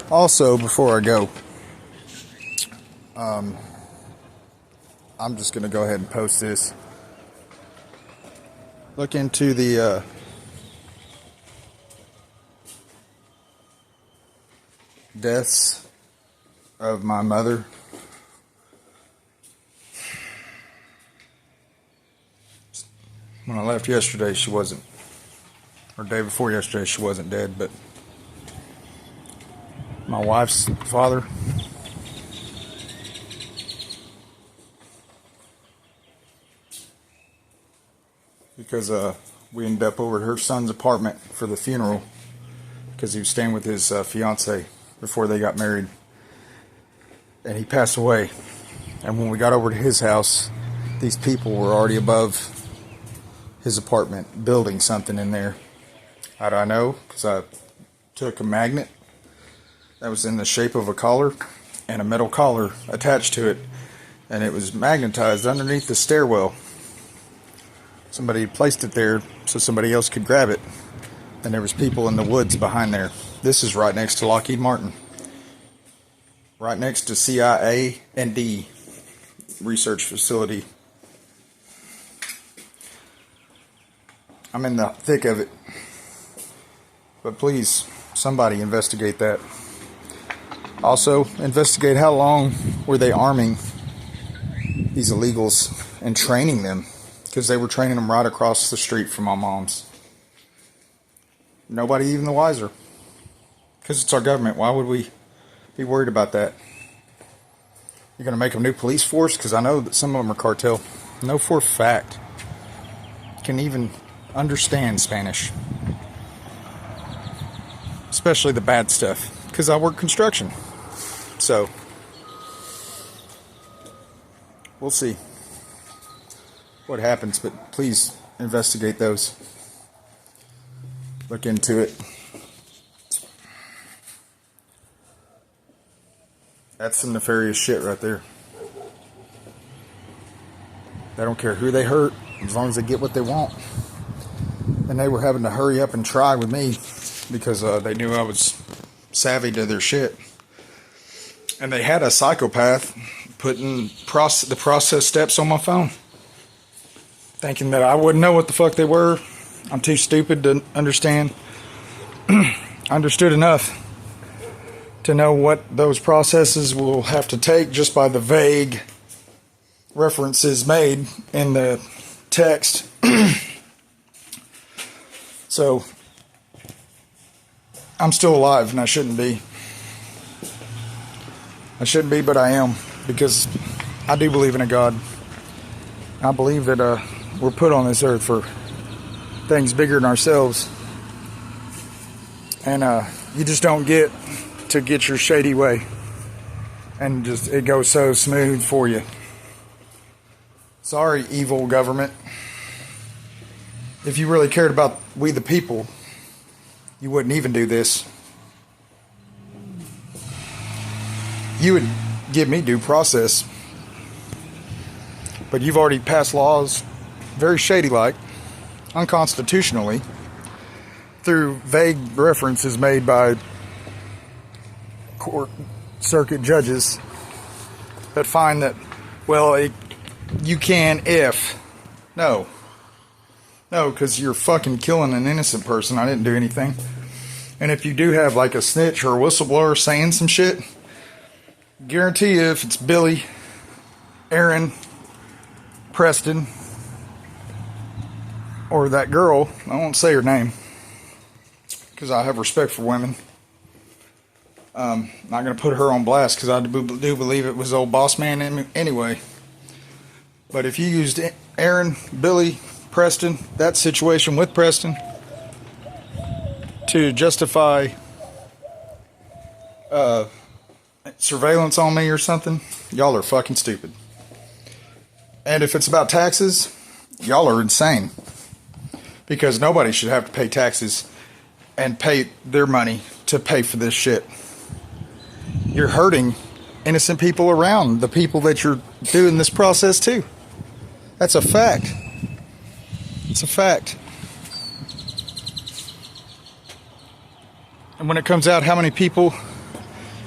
Also, before I go, I'm just going to go ahead and post this. Look into the deaths of my mother. When I left yesterday, she wasn't, or day before yesterday, she wasn't dead, but my wife's father, because we ended up over at her son's apartment for the funeral because he was staying with his fiance before they got married, and he passed away. And when we got over to his house, these people were already above his apartment building something in there. How do I know? Because I took a magnet that was in the shape of a collar and a metal collar attached to it, and it was magnetized underneath the stairwell. Somebody placed it there so somebody else could grab it, and there was people in the woods behind there. This is right next to Lockheed Martin, right next to CIA&D research facility. I'm in the thick of it, but please, somebody investigate that. Also, investigate how long were they arming these illegals and training them, because they were training them right across the street from my mom's. Nobody even the wiser, because it's our government. Why would we be worried about that? You're going to make a new police force? Because I know that some of them are cartel. No, for a fact, can even understand Spanish, especially the bad stuff, because I work construction. So we'll see what happens, but please investigate those. Look into it. That's some nefarious shit right there. They don't care who they hurt as long as they get what they want. And they were having to hurry up and try with me because they knew I was savvy to their shit. And they had a psychopath putting the process steps on my phone, thinking that I wouldn't know what the fuck they were. I'm too stupid to understand. I understood enough to know what those processes will have to take just by the vague references made in the text. So, I'm still alive, and I shouldn't be. I shouldn't be, but I am, because I do believe in a God. I believe that we're put on this earth for things bigger than ourselves. And you just don't get to get your shady way. And just it goes so smooth for you. Sorry, evil government. If you really cared about we the people, you wouldn't even do this. You would give me due process. But you've already passed laws, very shady-like, unconstitutionally, through vague references made by court circuit judges that find that, well, you can if. No, because you're fucking killing an innocent person. I didn't do anything. And if you do have like a snitch or a whistleblower saying some shit, guarantee you if it's Billy, Aaron, Preston, or that girl, I won't say her name because I have respect for women. Not going to put her on blast because I do believe it was old boss man anyway. But if you used Aaron, Billy, Preston, that situation with Preston, to justify surveillance on me or something, y'all are fucking stupid. And if it's about taxes, y'all are insane. Because nobody should have to pay taxes and pay their money to pay for this shit. You're hurting innocent people around the people that you're doing this process to. That's a fact. It's a fact. And when it comes out how many people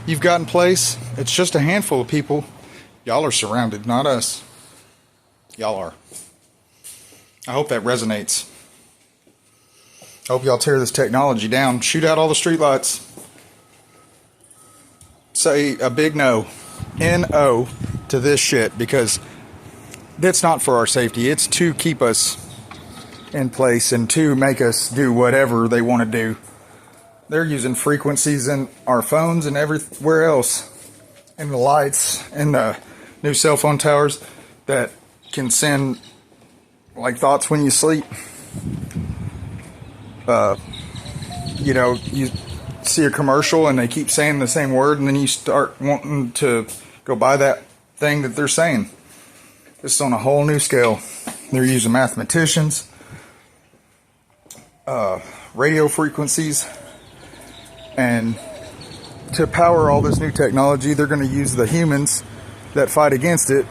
you've got in place, it's just a handful of people. Y'all are surrounded, not us. Y'all are. I hope that resonates. I hope y'all tear this technology down. Shoot out all the streetlights. Say a big no. N-O to this shit, because that's not for our safety. It's to keep us in place and to make us do whatever they want to do. They're using frequencies in our phones and everywhere else, and the lights and the new cell phone towers that can send like thoughts when you sleep. You know, you see a commercial and they keep saying the same word, and then you start wanting to go buy that thing that they're saying. This is on a whole new scale. They're using mathematicians, radio frequencies, and to power all this new technology, they're going to use the humans that fight against it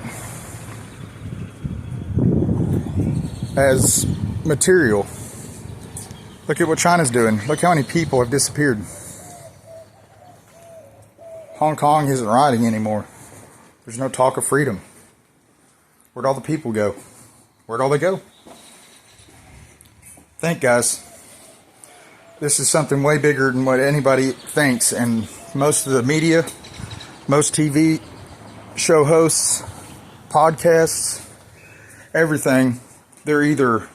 as material. Look at what China's doing. Look how many people have disappeared. Hong Kong isn't rioting anymore. There's no talk of freedom. Where'd all the people go? Where'd all they go? Think, guys. This is something way bigger than what anybody thinks. And most of the media, most TV show hosts, podcasts, everything, they're either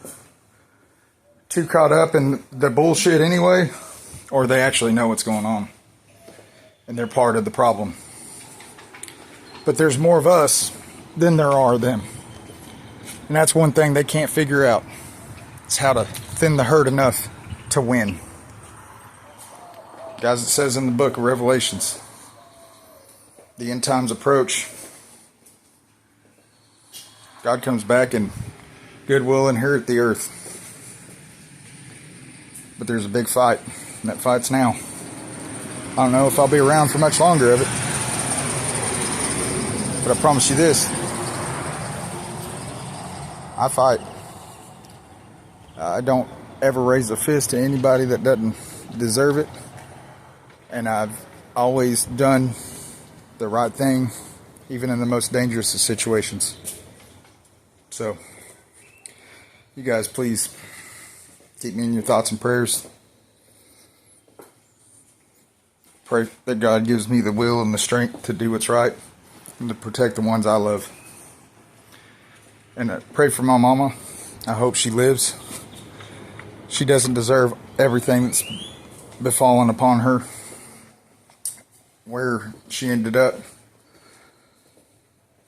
too caught up in the bullshit anyway, or they actually know what's going on. And they're part of the problem. But there's more of us than there are them. And that's one thing they can't figure out. It's how to thin the herd enough to win. Guys, it says in the book of Revelations, the end times approach. God comes back and good will inherit the earth. But there's a big fight, and that fight's now. I don't know if I'll be around for much longer of it. But I promise you this. I fight. I don't ever raise a fist to anybody that doesn't deserve it. And I've always done the right thing, even in the most dangerous of situations. So, you guys, please keep me in your thoughts and prayers. Pray that God gives me the will and the strength to do what's right and to protect the ones I love. And pray for my mama. I hope she lives. She doesn't deserve everything that's befallen upon her. Where she ended up,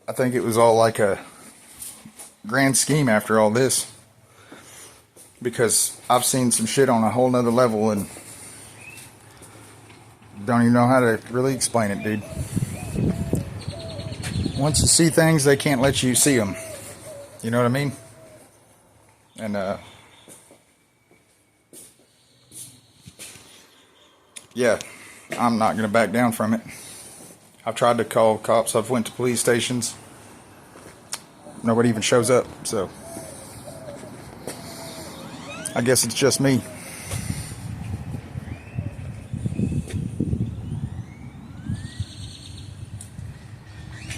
I think it was all like a grand scheme after all this. Because I've seen some shit on a whole nother level and don't even know how to really explain it, dude. Once you see things, they can't let you see them. You know what I mean? And, yeah, I'm not going to back down from it. I've tried to call cops. I've went to police stations. Nobody even shows up, so I guess it's just me.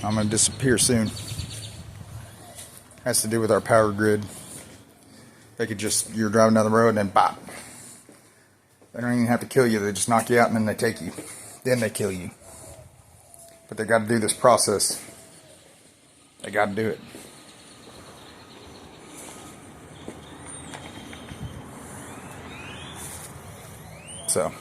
I'm going to disappear soon. Has to do with our power grid. They could just, you're driving down the road and then bop. They don't even have to kill you. They just knock you out and then they take you. Then they kill you. But they got to do this process. They got to do it. So.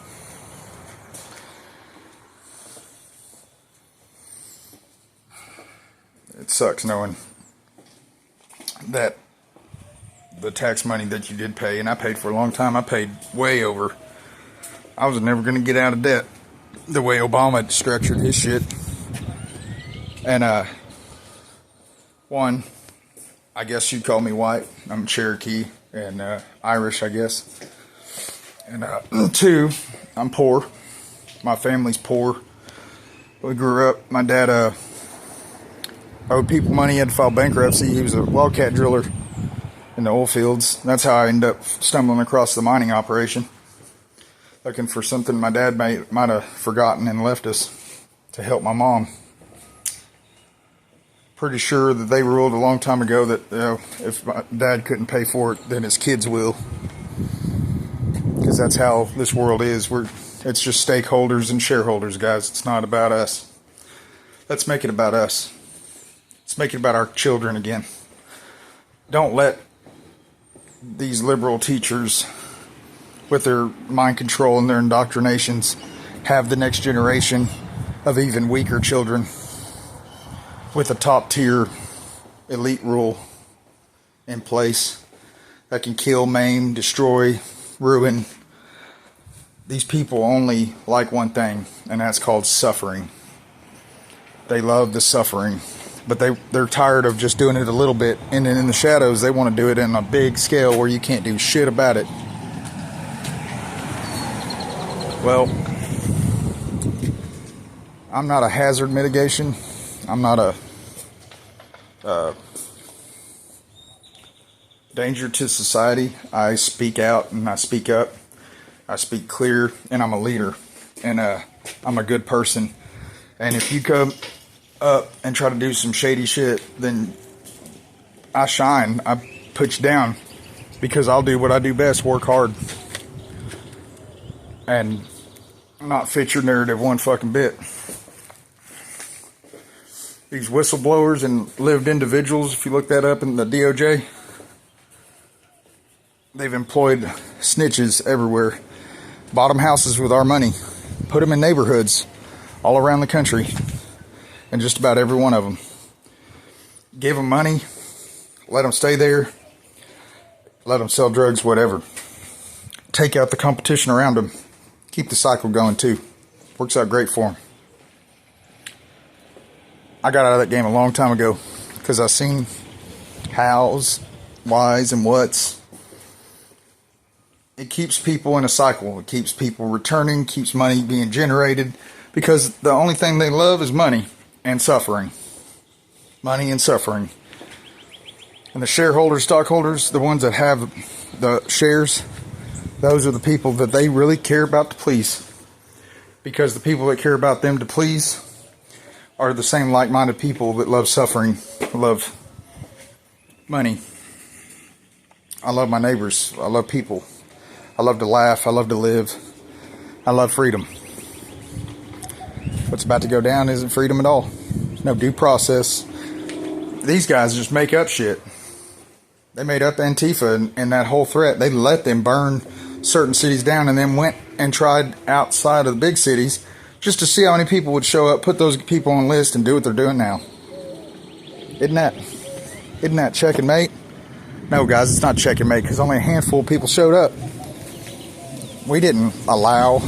It sucks knowing that the tax money that you did pay, and I paid for a long time, I paid way over. I was never going to get out of debt the way Obama structured his shit. And, one, I guess you'd call me white. I'm Cherokee and Irish, I guess. And two, I'm poor. My family's poor. We grew up, my dad owed people money, he had to file bankruptcy. He was a wildcat driller in the oil fields. That's how I ended up stumbling across the mining operation. Looking for something my dad might have forgotten and left us. to help my mom. Pretty sure that they ruled a long time ago that if my dad couldn't pay for it, then his kids will. Because that's how this world is. It's just stakeholders and shareholders, guys. It's not about us. Let's make it about us. Let's make it about our children again. Don't let these liberal teachers with their mind control and their indoctrinations have the next generation of even weaker children with a top tier elite rule in place that can kill, maim, destroy, ruin. These people only like one thing, and that's called suffering. They love the suffering, but they're tired of just doing it a little bit, and then in the shadows they want to do it in a big scale where you can't do shit about it. Well, I'm not a hazard mitigation. I'm not a danger to society. I speak out and I speak up. I speak clear, and I'm a leader, and I'm a good person. And if you come up and try to do some shady shit, then I shine. I put you down because I'll do what I do best: work hard and not fit your narrative one fucking bit. These whistleblowers and lived individuals, if you look that up in the DOJ, they've employed snitches everywhere. Bought them houses with our money. Put them in neighborhoods all around the country. And just about every one of them. Give them money. Let them stay there. Let them sell drugs, whatever. Take out the competition around them. Keep the cycle going too. Works out great for them. I got out of that game a long time ago because I seen hows, whys, and whats. It keeps people in a cycle. It keeps people returning, keeps money being generated, because the only thing they love is money and suffering. Money and suffering. And the shareholders, stockholders, the ones that have the shares, those are the people that they really care about to please. Because the people that care about them to please are the same like-minded people that love suffering, love money. I love my neighbors. I love people. I love to laugh. I love to live. I love freedom. What's about to go down isn't freedom at all. No due process. These guys just make up shit. They made up Antifa and that whole threat. They let them burn certain cities down and then went and tried outside of the big cities just to see how many people would show up, put those people on a list, and do what they're doing now. Isn't that check and mate? No, guys, it's not check and mate because only a handful of people showed up. We didn't allow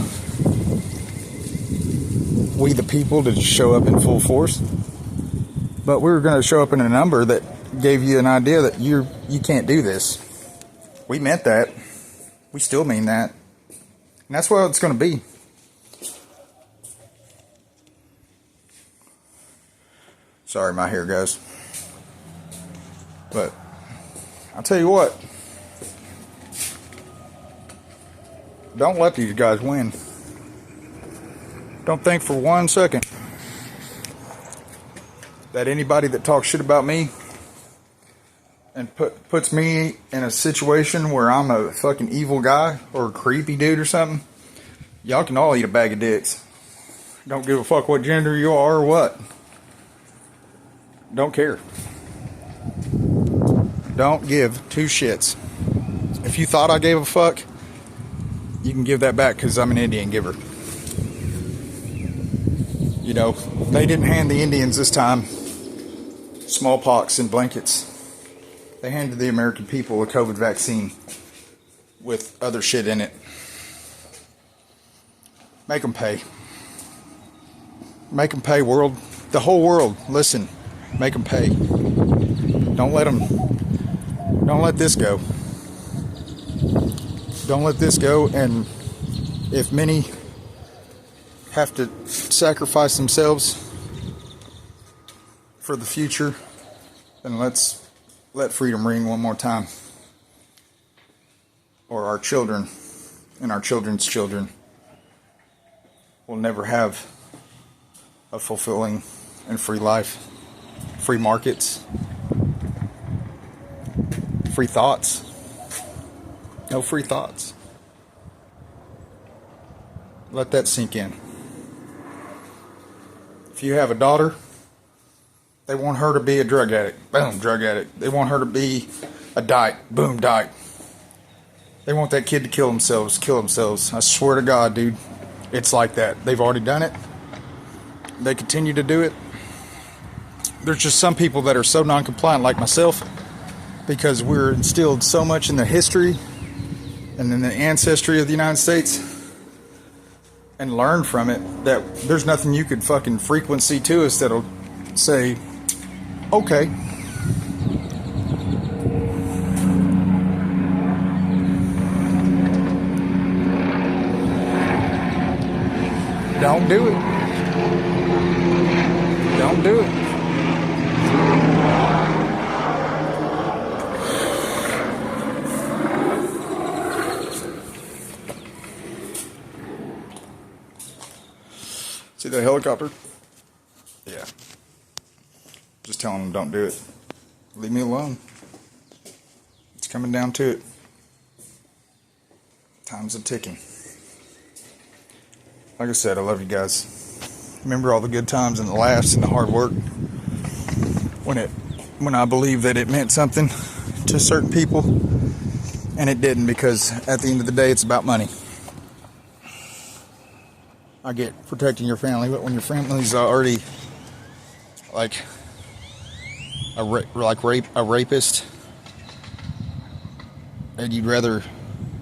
we the people to just show up in full force. But we were going to show up in a number that gave you an idea that you can't do this. We meant that. We still mean that. And that's what it's going to be. Sorry, my hair, guys. But I'll tell you what. Don't let these guys win. Don't think for 1 second that anybody that talks shit about me and puts me in a situation where I'm a fucking evil guy or a creepy dude or something, y'all can all eat a bag of dicks. Don't give a fuck what gender you are or what. Don't care. Don't give two shits. If you thought I gave a fuck, you can give that back because I'm an Indian giver. You know, they didn't hand the Indians this time smallpox and blankets. They handed the American people a COVID vaccine with other shit in it. Make them pay. Make them pay, world. The whole world, listen. Make them pay. Don't let this go. Don't let this go. And if many have to sacrifice themselves for the future, then let's let freedom ring one more time. Or our children and our children's children will never have a fulfilling and free life, free markets, free thoughts. No free thoughts. Let that sink in. If you have a daughter, they want her to be a drug addict. Boom, drug addict. They want her to be a dyke. Boom, dyke. They want that kid to kill themselves. Kill themselves. I swear to God, dude. It's like that. They've already done it. They continue to do it. There's just some people that are so non-compliant, like myself, because we're instilled so much in the history and in the ancestry of the United States and learn from it that there's nothing you could fucking frequency to us that'll say, okay. Don't do it. Don't do it. See that helicopter? Yeah. Just telling them don't do it. Leave me alone. It's coming down to it. Time's a ticking. Like I said, I love you guys. Remember all the good times and the laughs and the hard work. When I believed that it meant something to certain people, and it didn't, because at the end of the day, it's about money. I get protecting your family, but when your family's already like a rapist, and you'd rather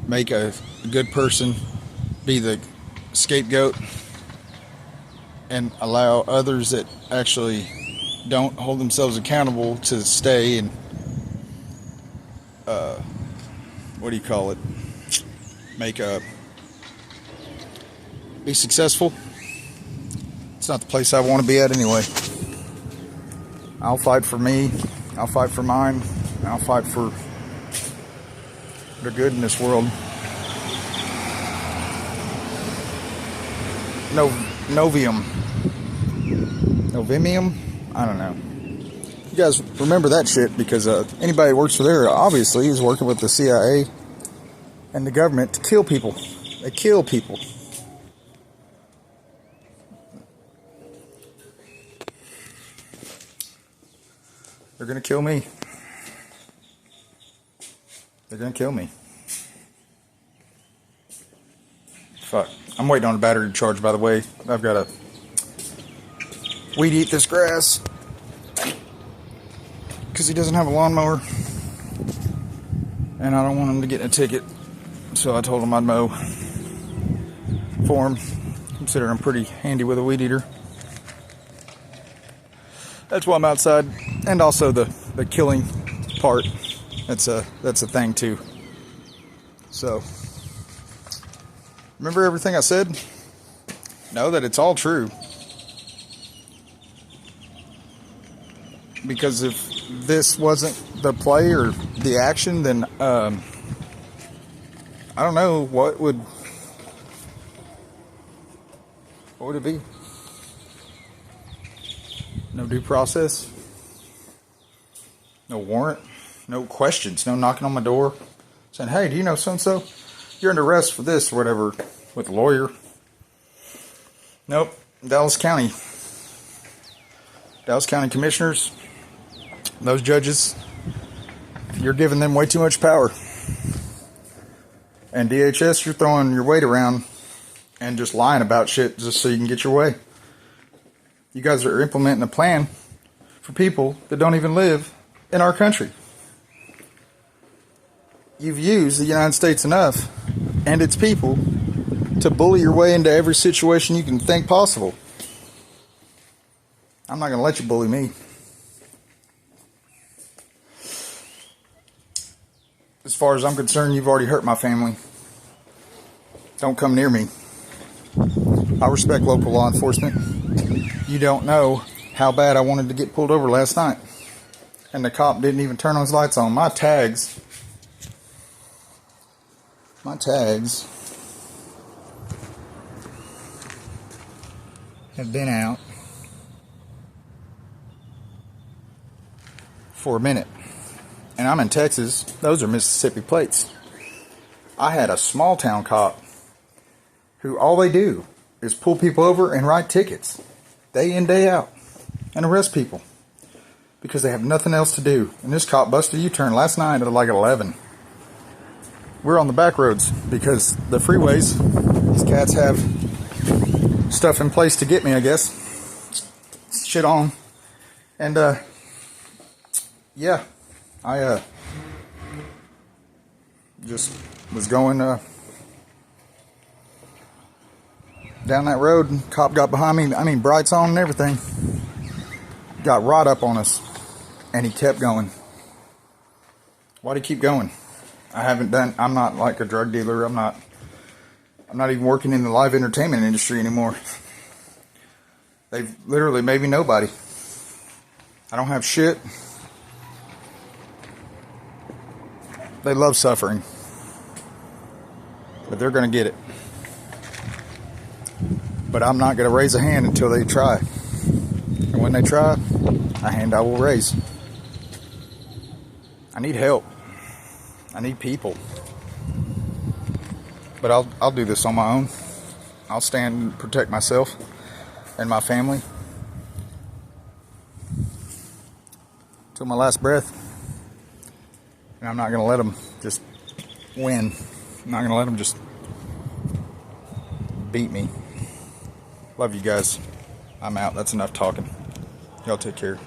make a good person be the scapegoat and allow others that actually don't hold themselves accountable to stay and be successful. It's not the place I want to be at anyway. I'll fight for me, I'll fight for mine, and I'll fight for the good in this world. Novimium? I don't know. You guys remember that shit, because anybody who works for there obviously is working with the CIA and the government to kill people. They kill people. They're gonna kill me. They're gonna kill me. Fuck. I'm waiting on a battery to charge, by the way. I've got to weed eat this grass because he doesn't have a lawnmower, and I don't want him to get in a ticket, so I told him I'd mow for him, considering I'm pretty handy with a weed eater. That's why I'm outside, and also the killing part. That's a thing too. So remember everything I said? Know that it's all true. Because if this wasn't the play or the action, then I don't know what would it be? No due process, no warrant, no questions, no knocking on my door saying, hey, do you know so-and-so? You're under arrest for this or whatever, with a lawyer. Nope. Dallas County commissioners, those judges, you're giving them way too much power. And DHS, you're throwing your weight around and just lying about shit just so you can get your way. You guys are implementing a plan for people that don't even live in our country. You've used the United States enough and its people to bully your way into every situation you can think possible. I'm not going to let you bully me. As far as I'm concerned, you've already hurt my family. Don't come near me. I respect local law enforcement. You don't know how bad I wanted to get pulled over last night. And the cop didn't even turn his lights on. My tags have been out for a minute. And I'm in Texas. Those are Mississippi plates. I had a small town cop who all they do is pull people over and write tickets day in, day out, and arrest people because they have nothing else to do. And this cop busted a U-turn last night at like 11. We're on the back roads because the freeways, these cats have stuff in place to get me, I guess. Shit on. And yeah, I just was going down that road, and cop got behind me. I mean, brights on and everything. Got right up on us, and he kept going. Why'd he keep going? I'm not like a drug dealer. I'm not even working in the live entertainment industry anymore. They've literally made me nobody. I don't have shit. They love suffering, but they're going to get it. But I'm not going to raise a hand until they try. And when they try, a hand I will raise. I need help. I need people. But I'll do this on my own. I'll stand and protect myself and my family till my last breath. And I'm not going to let them just win. I'm not going to let them just beat me. Love you guys. I'm out. That's enough talking. Y'all take care.